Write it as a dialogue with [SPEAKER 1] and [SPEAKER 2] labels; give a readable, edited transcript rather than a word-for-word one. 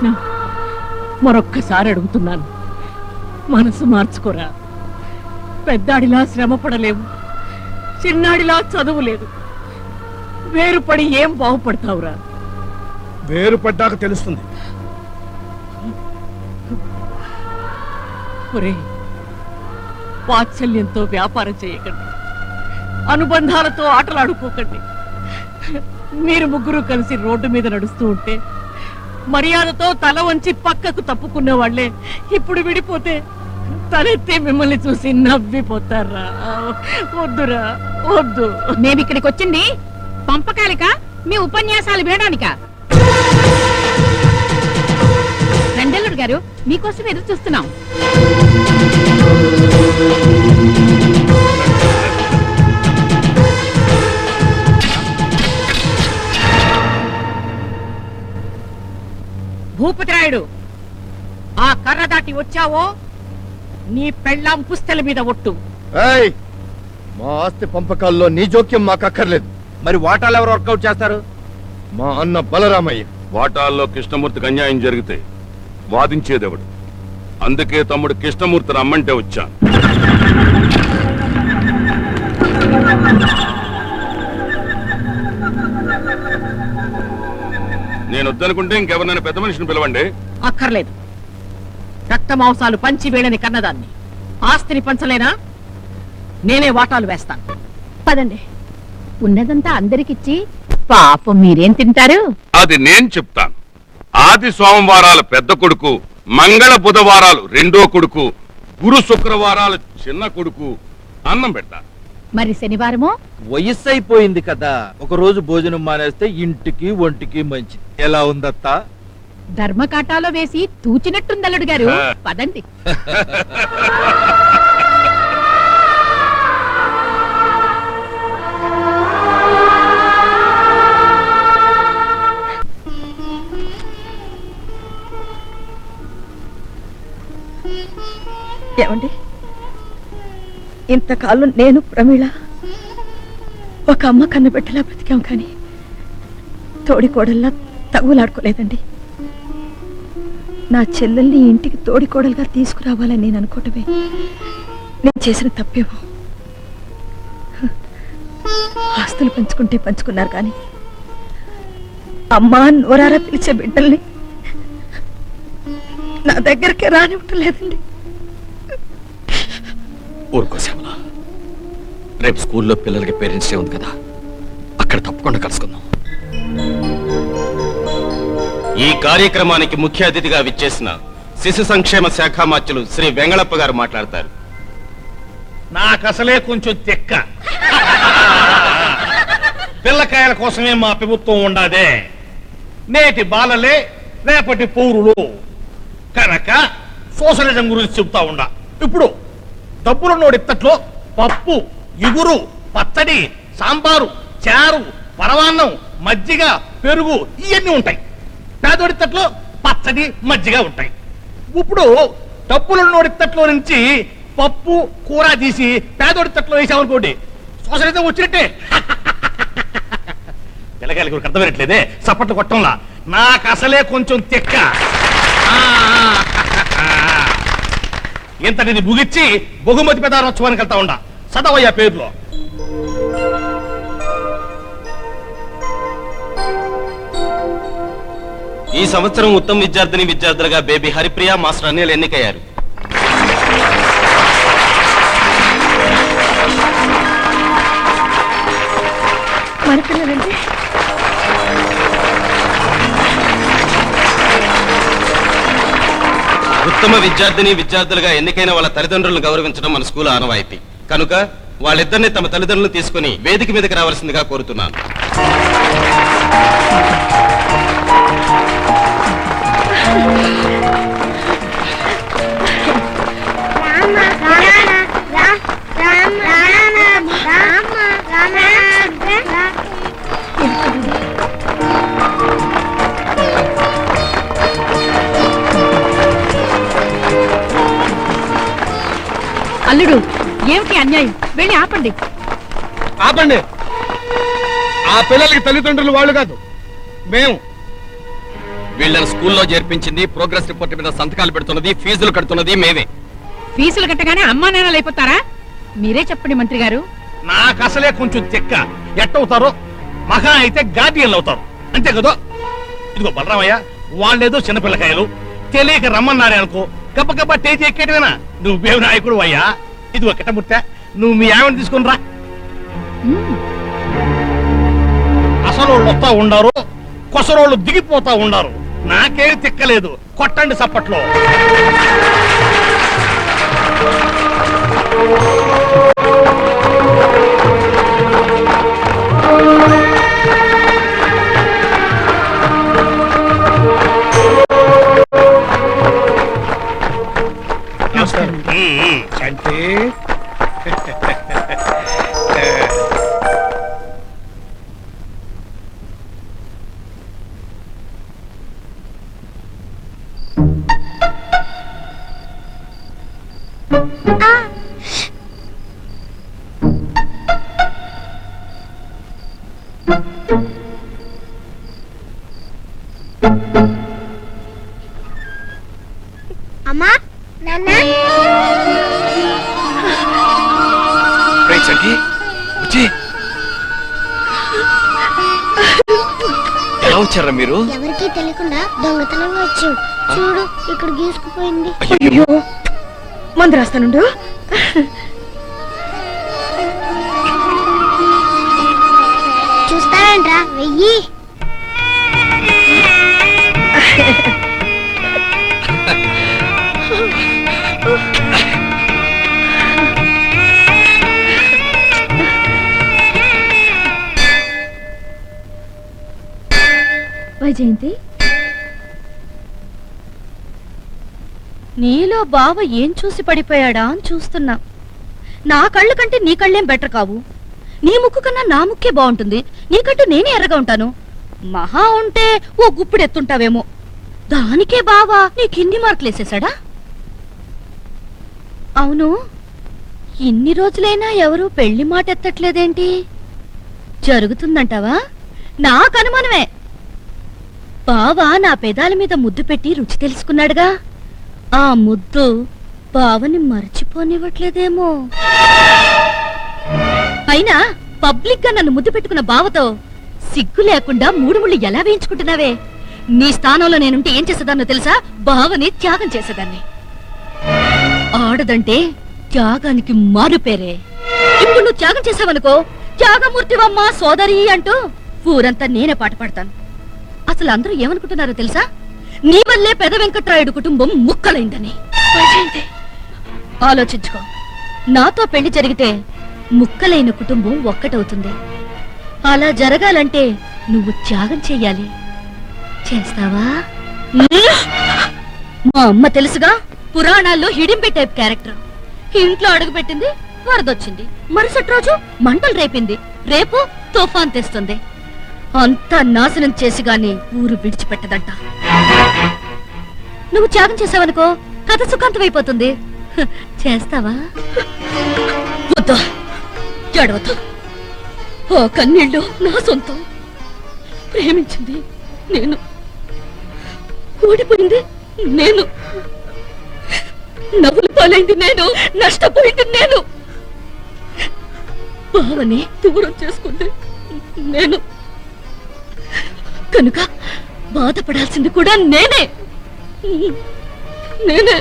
[SPEAKER 1] కృష్ణ, మరొక్కసారి అడుగుతున్నాను, మనసు మార్చుకోరా. పెద్దాడిలా శ్రమ పడలేవు, చిన్నాడిలా చదువు లేదు. వేరుపడి ఏం బాగుపడతావురా?
[SPEAKER 2] వేరుపడ్డాక తెలుస్తుంది.
[SPEAKER 1] ఒరే, వాత్సల్యంతో వ్యాపారం చేయకండి, అనుబంధాలతో ఆటలాడుకోకండి. మీరు ముగ్గురు కలిసి రోడ్డు మీద నడుస్తూ ఉంటే మర్యాదతో తల వంచి పక్కకు తప్పుకునే వాళ్లే ఇప్పుడు విడిపోతే తలెత్తి మిమ్మల్ని చూసి నవ్విపోతారా? వద్దురా, వద్దు.
[SPEAKER 3] మేమిక్కడికి వచ్చింది పంపకాలిక మీ ఉపన్యాసాలు వినడానిక? రెండెల్లుడు గారు, మీకోసం ఎదురు చూస్తున్నాం.
[SPEAKER 1] భూపతిరాయుడు, ఆ కర్ర దాటి వచ్చావో నీ పెళ్ళాం పుస్తెల మీద ఒట్టు.
[SPEAKER 4] మా ఆస్తి పంపకాల్లో నీ జోక్యం మాకు అక్కర్లేదు.
[SPEAKER 2] మరి వాటాలు ఎవరు వర్కౌట్ చేస్తారు?
[SPEAKER 4] మా అన్న బలరామయ్య.
[SPEAKER 5] వాటాల్లో కృష్ణమూర్తికి అన్యాయం జరిగితే వాదించేదెవడు? అందుకే తమ్ముడు కృష్ణమూర్తిని రమ్మంటే వచ్చాను. నేను వద్దనుకుంటే ఇంకెవరినైనా పెద్ద మనిషిని పిలవండి.
[SPEAKER 1] అక్కర్లేదు. రక్త మాంసాలు పంచి వేళని కన్నదాన్ని ఆస్తిని పంచలేనా? నేనే వాటాలు వేస్తాను.
[SPEAKER 3] పదండి, ఉన్నదంతా అందరికిచ్చి పాపం మీరేం తింటారు?
[SPEAKER 5] అది నేను చెప్తాను. ఆది సోమవారాలు పెద్ద కొడుకు, మంగళ బుధవారాలు రెండో కొడుకు, గురు శుక్రవారాలు చిన్న కొడుకు అన్నం పెడతా.
[SPEAKER 3] మరి శనివారమో?
[SPEAKER 2] వయస్సు అయిపోయింది కదా, ఒక రోజు భోజనం మానేస్తే ఇంటికి ఒంటికి మంచిది. ఎలా ఉందత్తా?
[SPEAKER 3] ధర్మకాటాలో వేసి తూచినట్టుందల్లుడు గారు. పదండి.
[SPEAKER 6] ఏమండి, ఇంతకాలం నేను ప్రమీళ ఒక అమ్మ కన్నబెట్టలా బ్రతికాం, కానీ తోడికోడల్లా తగులాడుకోలేదండి. నా చెల్లెల్ని ఇంటికి తోడికోడలుగా తీసుకురావాలని నేను అనుకోవటమే నేను చేసిన తప్పేమో. ఆస్తులు పంచుకుంటే పంచుకున్నారు, కానీ అమ్మా నోరారా పిలిచే బిడ్డల్ని నా దగ్గరికే రానివ్వటం లేదండి.
[SPEAKER 7] ఊరుకో శ్యామల, రేపు స్కూల్లో పిల్లలకి పేరెంట్స్ డే ఉంది కదా, అక్కడ తప్పకుండా కలుసుకుందాం.
[SPEAKER 8] ఈ కార్యక్రమానికి ముఖ్య అతిథిగా విచ్చేసిన శిశు సంక్షేమ శాఖ మంత్రులు శ్రీ వెంగళప్ప గారు మాట్లాడతారు.
[SPEAKER 2] నాకసలే కొంచెం తెక్క. పిల్లకాయల కోసమే మా ప్రభుత్వం ఉండాదే. నేటి బాలలే రేపటి పౌరులు కనుక సోషలిజం గురించి చెబుతా ఉండా. ఇప్పుడు డబ్బులున్నోడిత్తట్లో పప్పు, ఇగురు, పచ్చడి, సాంబారు, చారు, పరవాన్నం, మజ్జిగ, పెరుగు ఇవన్నీ ఉంటాయి. పేదోడిత్తట్లో పచ్చడి, మజ్జిగ ఉంటాయి. ఇప్పుడు డబ్బులున్నోడిత్తట్లో నుంచి పప్పు, కూర తీసి పేదోడిత్తట్లో వేసామనుకోండి, సోషలిజం వచ్చినట్టే. పిల్లకాయలకు అర్థమైనట్లేదే, చప్పట్లు కొట్టంలా. నాకు అసలే కొంచెం తెక్క. ఇంతటిని ముగిచ్చి బహుమతి ప్రదానోత్సవానికి వెళ్తా ఉండా. సదవయ్య పేరులో
[SPEAKER 8] ఈ సంవత్సరం ఉత్తమ విద్యార్థిని విద్యార్థులుగా బేబీ హరిప్రియ, మాస్టర్ అనిల్ ఎన్నికయ్యారు. ఉత్తమ విద్యార్థిని విద్యార్థులుగా ఎన్నికైన వాళ్ళ తల్లిదండ్రులను గౌరవించడం మన స్కూల్ ఆనవాయితీ కనుక వాళ్ళిద్దరిని తమ తల్లిదండ్రులను తీసుకుని వేదిక మీదకి రావాల్సిందిగా కోరుతున్నాను.
[SPEAKER 3] అల్లుడు, ఏమిటి అన్యాయం? వెళ్ళి ఆపండి.
[SPEAKER 2] ఆపండి. ఆ పిల్లలకి తల్లిదండ్రులు వాళ్ళు కాదు, మేము.
[SPEAKER 7] వీళ్ళని స్కూల్లో చేర్పించింది, ప్రోగ్రెస్ రిపోర్ట్ మీద సంతకాలు పెడుతున్నది, ఫీజులు కడుతున్నది మేమే.
[SPEAKER 3] ఫీజులు కట్టగానే అమ్మా నాన్నలు అయిపోతారా? మీరే చెప్పండి మంత్రి గారు.
[SPEAKER 9] నాకు అసలే కొంచెం చెక్క ఎట్టవుతారో మహా అయితే గార్డియన్లు అవుతారు అంతే కదా. ఇదిగో బలరామయ్య, వాళ్ళేదో చిన్నపిల్లకాయలు తెలియక రమ్మన్నారే అనుకో, గప్ప టేజీ ఎక్కేటవేనా? నువ్వేం నాయకుడు అయ్యా. ఇదిగో కిట్టముట్ట, నువ్వు మీ ఆవిడ తీసుకుని రా. అసలు వాళ్ళు వస్తా ఉండారు, కొసరోళ్ళు దిగిపోతా ఉండారు. నాకేం తిక్కలేదు, కొట్టండి సప్పట్లో. శాంతి
[SPEAKER 10] అమ్మా నాన్న
[SPEAKER 7] ఎలా వచ్చారా మీరు?
[SPEAKER 10] ఎవరికీ తెలియకుండా దొంగతనంగా వచ్చాడు. చూడు ఇక్కడ గీసుకుపోయింది.
[SPEAKER 6] అయ్యో మందు రాస్తానుండు.
[SPEAKER 10] చూస్తానంట్రా, వెయ్యి.
[SPEAKER 6] వైజయంతి,
[SPEAKER 11] నీలో బావ ఏం చూసి పడిపోయాడా అని చూస్తున్నా. నా కళ్ళు కంటే నీ కళ్ళేం బెటర్ కావు. నీ ముక్కు కన్నా నా ముక్కే బాగుంటుంది. నీకంటూ నేనే ఎర్రగా ఉంటాను. మహా ఉంటే ఓ గుప్పుడు ఎత్తుంటావేమో. దానికే బావా నీకిన్ని మార్కులేసేసాడా? అవును, ఇన్ని రోజులైనా ఎవరూ పెళ్లి మాట ఎత్తట్లేదేంటి? జరుగుతుందంటావా? నాకు అనుమానమే. బావా నా పెదాల మీద ముద్దు పెట్టి రుచి తెలుసుకున్నాడుగా. ఆ ముద్దు బావని మర్చిపోనివ్వట్లేదేమో. అయినా పబ్లిక్ గా నన్ను ముద్దు పెట్టుకున్న బావతో సిగ్గు లేకుండా మూడు ముళ్ళు ఎలా వేయించుకుంటున్నావే? నీ స్థానంలో నేనుంటే ఏం చేసేదాన్నో తెలుసా? బావని త్యాగం చేసేదాన్ని. ఆడదంటే త్యాగానికి మారు పేరే. ఇప్పుడు నువ్వు త్యాగం చేసావనుకో, త్యాగమూర్తివమ్మా సోదరి అంటూ ఊరంతా నేనే పాట పాడతాను. అసలు అందరూ ఏమనుకుంటున్నారో తెలుసా? నీ వల్లే పెద వెంకట్రాయుడు కుటుంబం ముక్కలైందని. ఆలోచించుకో. నాతో పెళ్లి జరిగితే ముక్కలైన కుటుంబం ఒక్కటవుతుంది. అలా జరగాలంటే నువ్వు త్యాగం చెయ్యాలి. చేస్తావా? మా అమ్మ తెలుసుగా, పురాణాల్లో హిడింపే టైప్ క్యారెక్టర్. ఇంట్లో అడుగుపెట్టింది, వరదొచ్చింది. మరుసటి రోజు మంటలు రేపింది, రేపు తుఫాన్ తెస్తుంది. అంతా నాశనం చేసి గాని ఊరు విడిచిపెట్టదంట. నువ్వు త్యాగం చేసావనుకో, కథ సుఖాంతమైపోతుంది. చేస్తావా? వద్దా, ఏడవద్దు. ఆ కన్నీళ్ళు నా సొంతం. ప్రేమించింది నేను, ఓడిపోయింది నేను, నవ్వులు పాలైంది నేను, నష్టపోయింది నేను, బావని దూరం చేసుకుంది నేను. కనుక బాధపడాల్సింది కూడా నేనే. నేనే.